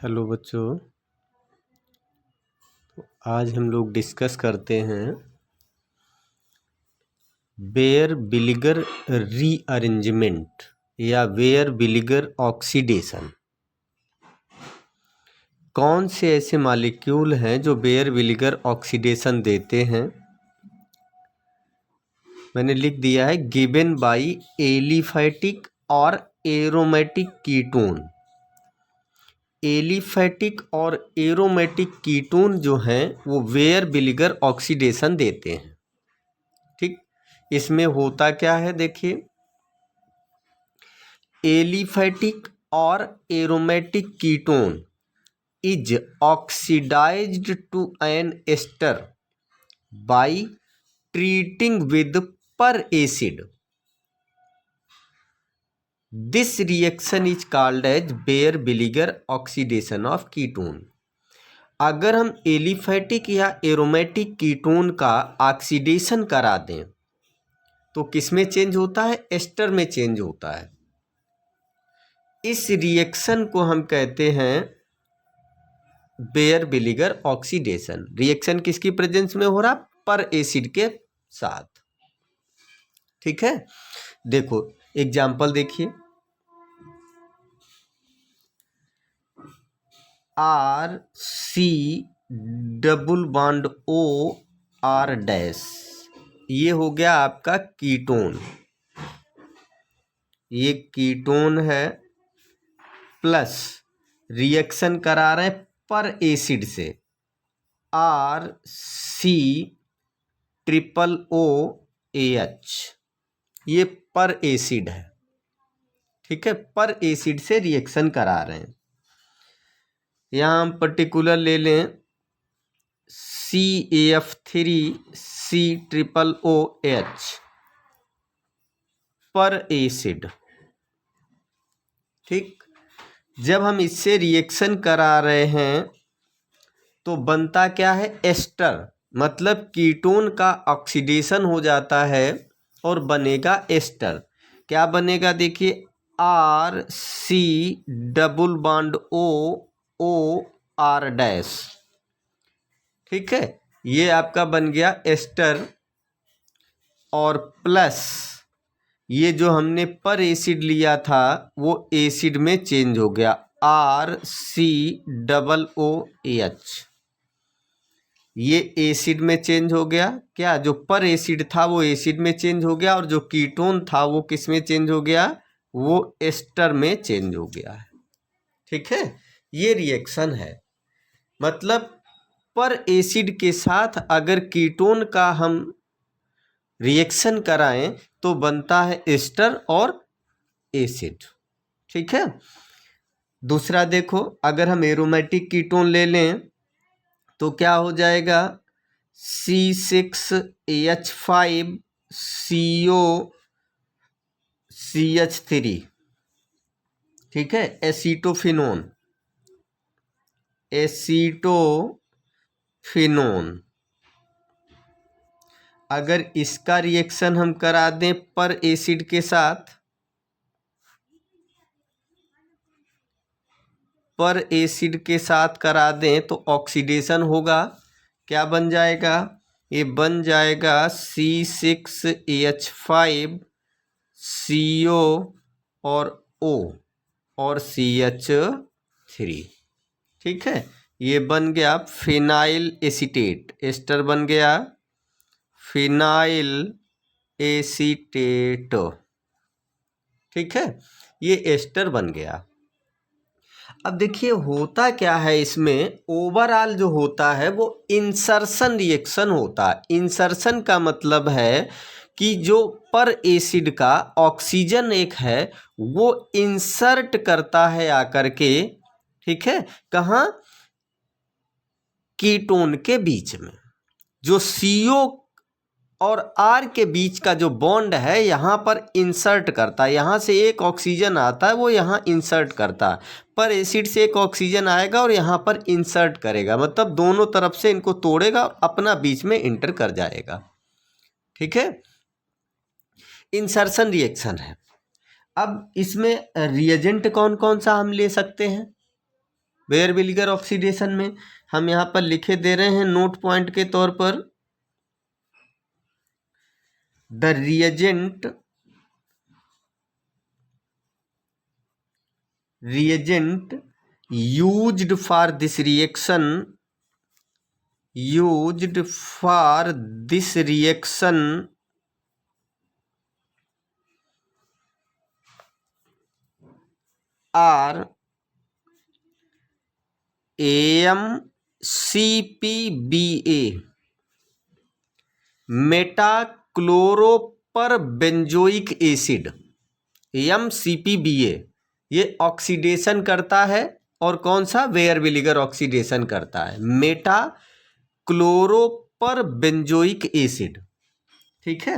Hello बच्चों। आज हम लोग डिस्कस करते हैं बेयर बिलिगर रीअरेंजमेंट या बेयर बिलिगर ऑक्सीडेशन। कौन से ऐसे मॉलिक्यूल हैं जो बेयर बिलिगर ऑक्सीडेशन देते हैं? मैंने लिख दिया है गिवन बाय एलिफैटिक और एरोमेटिक कीटोन। एलिफैटिक और एरोमेटिक कीटोन जो हैं वो बेयर बिलिगर ऑक्सीडेशन देते हैं। ठीक, इसमें होता क्या है देखिए, एलिफैटिक और aromatic ketone is oxidized to an ester by treating with per acid. This reaction is called as Baeyer Villiger oxidation of ketone. अगर हम एलिफैटिक या एरोमेटिक कीटोन का ऑक्सीडेशन करा दें तो किस में चेंज होता है? एस्टर में चेंज होता है। इस रिएक्शन को हम कहते हैं बेयर बिलिगर ऑक्सीडेशन। रिएक्शन किसकी प्रेजेंस में हो रहा? पर एसिड के साथ। ठीक है, देखो एग्जाम्पल देखिए, R C double bond O R dash, ये हो गया आपका कीटोन। ये कीटोन है, प्लस रिएक्शन करा रहे हैं पर एसिड से, R C triple O A H, ये पर एसिड है। ठीक है, पर एसिड से रिएक्शन करा रहे हैं। यहाँ हम पर्टिकुलर ले लें CaF3 C triple O H peracid. ठीक, जब हम इससे रिएक्शन करा रहे हैं तो बनता क्या है? एस्टर, मतलब कीटोन का ऑक्सीडेशन हो जाता है और बनेगा एस्टर। क्या बनेगा? देखिए, R C double bond O O R dash. ठीक है, ये आपका बन गया एस्टर, और प्लस ये जो हमने पर एसिड लिया था वो एसिड में चेंज हो गया, R C double O H, ये एसिड में चेंज हो गया। क्या? जो पर एसिड था वो एसिड में चेंज हो गया, और जो कीटोन था वो किस में चेंज हो गया? वो एस्टर में चेंज हो गया है। ठीक है, ये रिएक्शन है। मतलब पर एसिड के साथ अगर कीटोन का हम रिएक्शन कराएं तो बनता है एस्टर और एसिड। ठीक है, दूसरा देखो, अगर हम एरोमेटिक कीटोन ले लें तो क्या हो जाएगा? C6H5 CO CH3। ठीक है, एसीटोफिनोन, एसीटोफिनोन। अगर इसका रिएक्शन हम करा दें पर एसिड के साथ, पर एसिड के साथ करा दें तो ऑक्सीडेशन होगा। क्या बन जाएगा? ये बन जाएगा C6H5 CO और O और CH3। ठीक है, ये बन गया फिनाइल एसीटेट, एस्टर बन गया फिनाइल एसीटेट। ठीक है, ये एस्टर बन गया। अब देखिए होता क्या है इसमें, ओवरऑल जो होता है वो इंसर्शन रिएक्शन होता है। इंसर्शन का मतलब है कि जो पर एसिड का ऑक्सीजन एक है वो इंसर्ट करता है आकर के, ठीक है, कहाँ? कीटोन के बीच में। जो CO और R के बीच का जो बॉन्ड है यहाँ पर इंसर्ट करता है। यहाँ से एक ऑक्सीजन आता है वो यहाँ इंसर्ट करता है, पर एसिड से एक ऑक्सीजन आएगा और यहाँ पर इंसर्ट करेगा, मतलब दोनों तरफ से इनको तोड़ेगा और अपना बीच में इंटर कर जाएगा। ठीक है, इंसर्शन रिएक्शन है। अब इसमें रिएजेंट कौन कौन सा हम ले सकते हैं? बेयर विलिगर ऑक्सीडेशन में हम यहाँ पर लिखे दे रहे हैं नोट पॉइंट के तौर पर, the reagent used for this reaction are AMCPBA, meta-chloroperbenzoic acid, AMCPBA, ये ऑक्सीडेशन करता है। और कौन सा? बेयर विलिगर ऑक्सीडेशन करता है, मेटाक्लोरोपरबेंजोइक एसिड। ठीक है,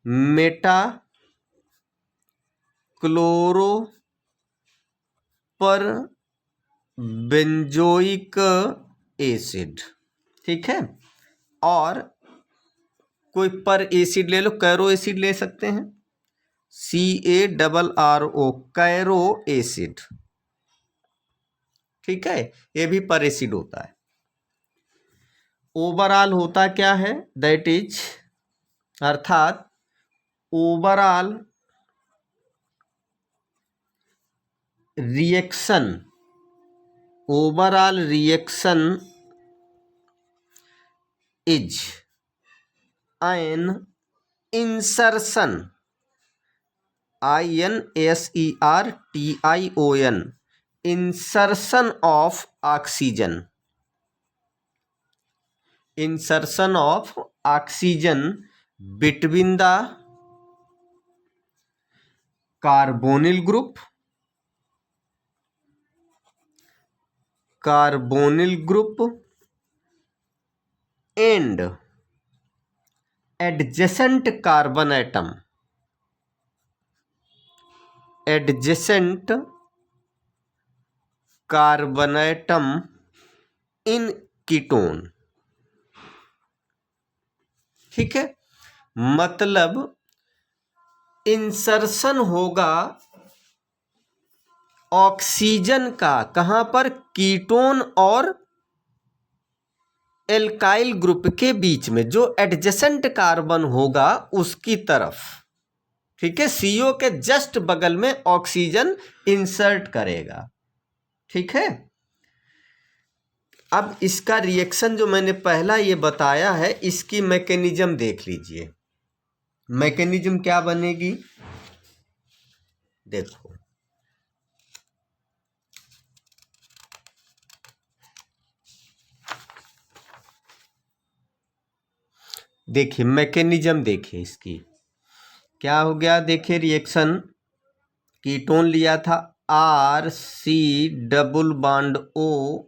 मेटाक्लोरोपरबेंजोइक एसिड। ठीक है, और कोई पर एसिड ले लो, कैरो एसिड ले सकते हैं, CARRO, कैरो एसिड। ठीक है, ये भी पर एसिड होता है। ओवरऑल होता क्या है? दैट इज, अर्थात overall reaction is an insertion, INSERTION, insertion of oxygen between the carbonyl group and adjacent carbon atom in ketone. ठीक है, मतलब इंसर्शन होगा ऑक्सीजन का, कहां पर? कीटोन और एल्काइल ग्रुप के बीच में, जो एडजेसेंट कार्बन होगा उसकी तरफ। ठीक है, CO के जस्ट बगल में ऑक्सीजन इंसर्ट करेगा। ठीक है, अब इसका रिएक्शन जो मैंने पहला ये बताया है, इसकी मैकेनिज्म देख लीजिए। मैकेनिज्म क्या बनेगी? देखो, देखिए मैकेनिज्म, देखिए इसकी क्या हो गया। देखिए रिएक्शन, कीटोन लिया था RC डबल बॉन्ड OR',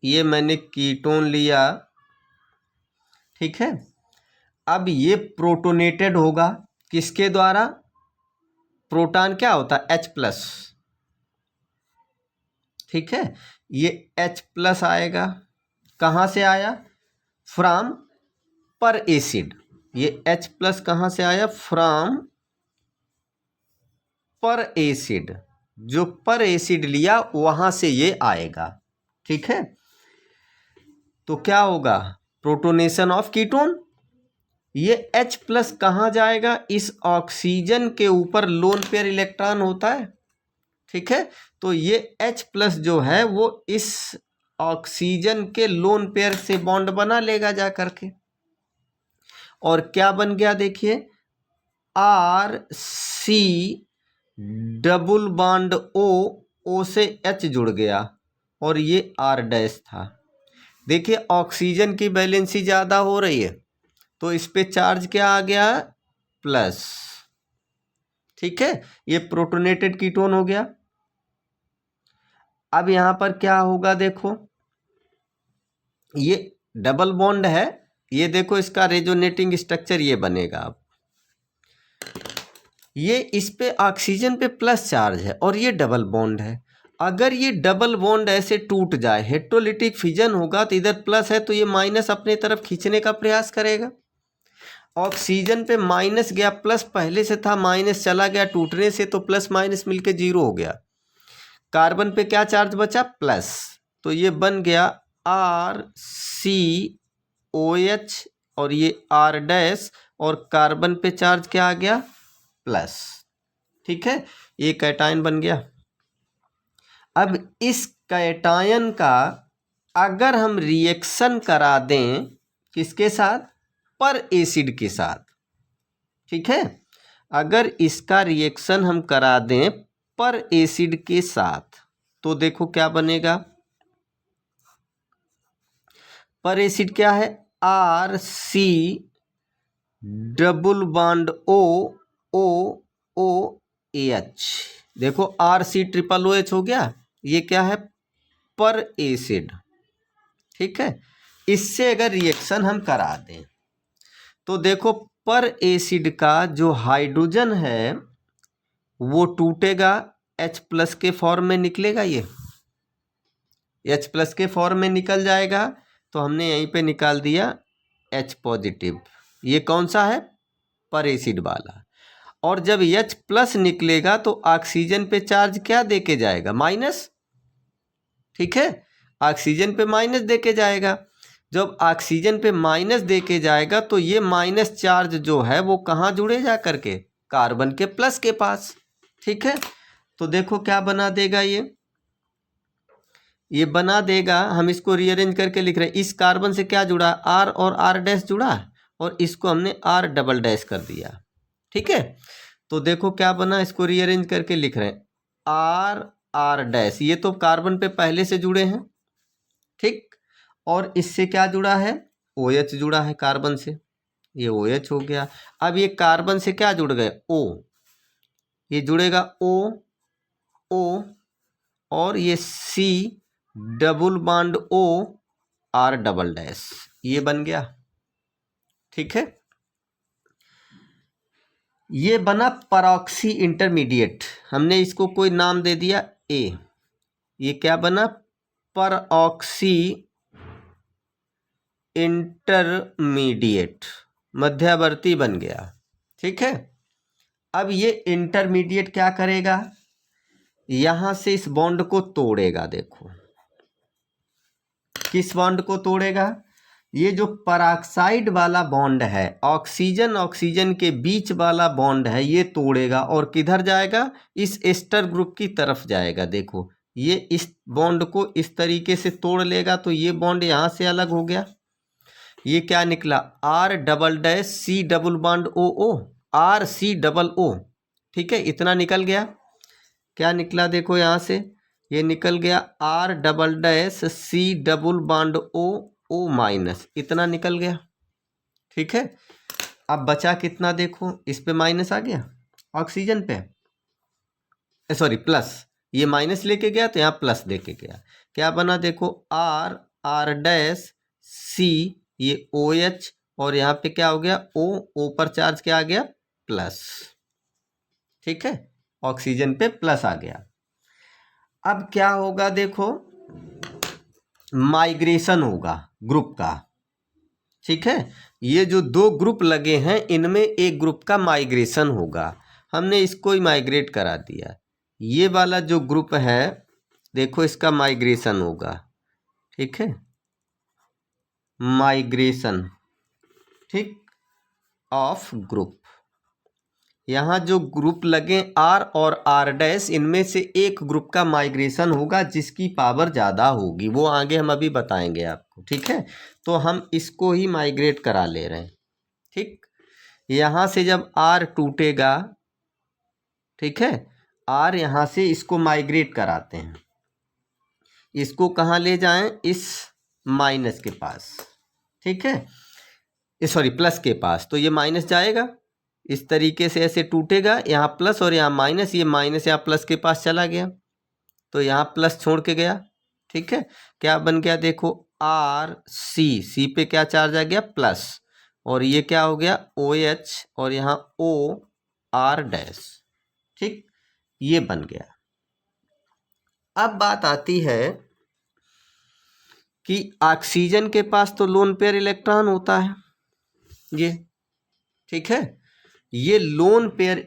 ये मैंने कीटोन लिया। ठीक है, अब ये प्रोटोनेटेड होगा किसके द्वारा? प्रोटॉन क्या होता है? H+। ठीक है, ये H+ आएगा, कहाँ से आया? फ्रॉम पर एसिड। ये H+ कहाँ से आया? फ्रॉम पर एसिड, जो पर एसिड लिया वहां से ये आएगा। ठीक है, तो क्या होगा? Protonation of ketone. ये H+ कहाँ जाएगा? इस ऑक्सीजन के ऊपर लोन पेयर इलेक्ट्रॉन होता है। ठीक है, तो ये H+ जो है वो इस ऑक्सीजन के लोन पेयर से बॉन्ड बना लेगा जा करके, और क्या बन गया? देखिए RC डबल बॉन्ड O से H जुड़ गया, और ये R' था। देखिए ऑक्सीजन की वैलेंसी ज़्यादा हो रही है, तो इस पे चार्ज क्या आ गया? प्लस। ठीक है, ये प्रोटोनेटेड कीटोन हो गया। अब यहाँ पर क्या होगा? देखो, ये डबल बॉन्ड है, ये देखो इसका रेजोनेटिंग स्ट्रक्चर ये बनेगा। अब ये इस पे ऑक्सीजन पे प्लस चार्ज है और ये डबल बॉन्ड है। अगर ये डबल बॉन्ड ऐसे टूट जाए, हेटेरोलिटिक फिजन होगा, तो इधर प्लस है तो ये माइनस अपने तरफ खींचने का प्रयास करेगा। ऑक्सीजन पे माइनस गया, प्लस पहले से था, माइनस चला गया टूटने से, तो प्लस माइनस मिलके 0 हो गया। कार्बन पे क्या चार्ज बचा, प्लस, तो ये बन गया RCOH और ये R डैश, और कार्बन पे चार्ज क्या आ गया, प्लस। ठीक है, ये कैटायन बन गया। अब इस कैटायन का अगर हम रिएक्शन करा दें किसके साथ, पर एसिड के साथ, ठीक है, अगर इसका रिएक्शन हम करा दें पर एसिड के साथ तो देखो क्या बनेगा। पर एसिड क्या है, RC डबल बॉन्ड OH। देखो RC ट्रिपल OH हो गया, ये क्या है, पर एसिड। ठीक है, इससे अगर रिएक्शन हम करा दें तो देखो पर एसिड का जो हाइड्रोजन है वो टूटेगा, H+ के फॉर्म में निकलेगा, ये H+ के फॉर्म में निकल जाएगा। तो हमने यहीं पे निकाल दिया H+। ये कौन सा है, पर एसिड वाला। और जब H+ निकलेगा तो ऑक्सीजन पे चार्ज क्या देके जाएगा, माइनस। ठीक है, ऑक्सीजन पे माइनस देके जाएगा। जब ऑक्सीजन पे माइनस देके जाएगा तो ये माइनस चार्ज जो है वो कहाँ जुड़े जा करके, कार्बन के प्लस के पास। ठीक है, तो देखो क्या बना देगा, ये बना देगा, हम इसको रीअरेंज करके लिख रहे हैं। इस कार्बन से क्या जुड़ा, R और R डैश जुड़ा, और इसको हमने R डबल डैश कर दिया। ठीक है, तो देखो क्या बना, इसको रीअरेंज करके लिख रहे हैं, R R डैश, ये तो कार्बन पे पहले से जुड़े हैं। ठीक, और इससे क्या जुड़ा है, OH जुड़ा है कार्बन से, ये OH हो गया। अब ये कार्बन से क्या जुड़ गए, O, ये जुड़ेगा O, और ये C double bond OR double dash, ये बन गया। ठीक है, ये बना परऑक्सी इंटरमीडिएट, हमने इसको कोई नाम दे दिया A। ये क्या बना, परऑक्सी इंटरमीडिएट, मध्यवर्ती बन गया। ठीक है, अब ये इंटरमीडिएट क्या करेगा, यहां से इस बॉन्ड को तोड़ेगा। देखो किस बॉन्ड को तोड़ेगा, ये जो पेरोक्साइड वाला बॉन्ड है, ऑक्सीजन ऑक्सीजन के बीच वाला बॉन्ड है, ये तोड़ेगा और किधर जाएगा, इस एस्टर ग्रुप की तरफ जाएगा। देखो ये इस बॉन्ड को इस तरीके से तोड़ लेगा तो ये बॉन्ड यहाँ से अलग हो गया। ये क्या निकला, R double dash C double bond OO, RC double O। ठीक है, इतना निकल गया। क्या निकला, देखो यहाँ से ये निकल गया R double dash C double bond O minus, इतना निकल गया। ठीक है, अब बचा कितना, देखो इस पे माइनस आ गया, ऑक्सीजन पे, सॉरी प्लस, ये माइनस लेके गया तो यहाँ प्लस देके गया। क्या बना, देखो R डैश C, ये OH, और यहाँ पे क्या हो गया, O पर चार्ज क्या आ गया, प्लस। ठीक है, ऑक्सीजन पे प्लस आ गया। अब क्या होगा, देखो माइग्रेशन होगा ग्रुप का। ठीक है, ये जो दो ग्रुप लगे हैं इनमें एक ग्रुप का माइग्रेशन होगा, हमने इसको ही माइग्रेट करा दिया। ये वाला जो ग्रुप है देखो इसका माइग्रेशन होगा। ठीक है, माइग्रेशन, ठीक, ऑफ ग्रुप। यहाँ जो ग्रुप लगे R और R डैश, इनमें से एक ग्रुप का माइग्रेशन होगा जिसकी पावर ज़्यादा होगी, वो आगे हम अभी बताएंगे आपको। ठीक है, तो हम इसको ही माइग्रेट करा ले रहे हैं। ठीक, यहाँ से जब R टूटेगा, ठीक है, R यहाँ से इसको माइग्रेट कराते हैं, इसको कहाँ ले जाएं, इस माइनस के पास। ठीक है, सॉरी प्लस के पास, तो ये माइनस जाएगा इस तरीके से, ऐसे टूटेगा, यहाँ प्लस और यहाँ माइनस, ये माइनस यहाँ प्लस के पास चला गया तो यहाँ प्लस छोड़ के गया। ठीक है, क्या बन गया, देखो C पे क्या चार्ज आ गया, प्लस, और ये क्या हो गया, OH, और यहाँ OR डैश। ठीक, ये बन गया। अब बात आती है कि ऑक्सीजन के पास तो लोन पेयर इलेक्ट्रॉन होता है ये। ठीक है, ये लोन पेयर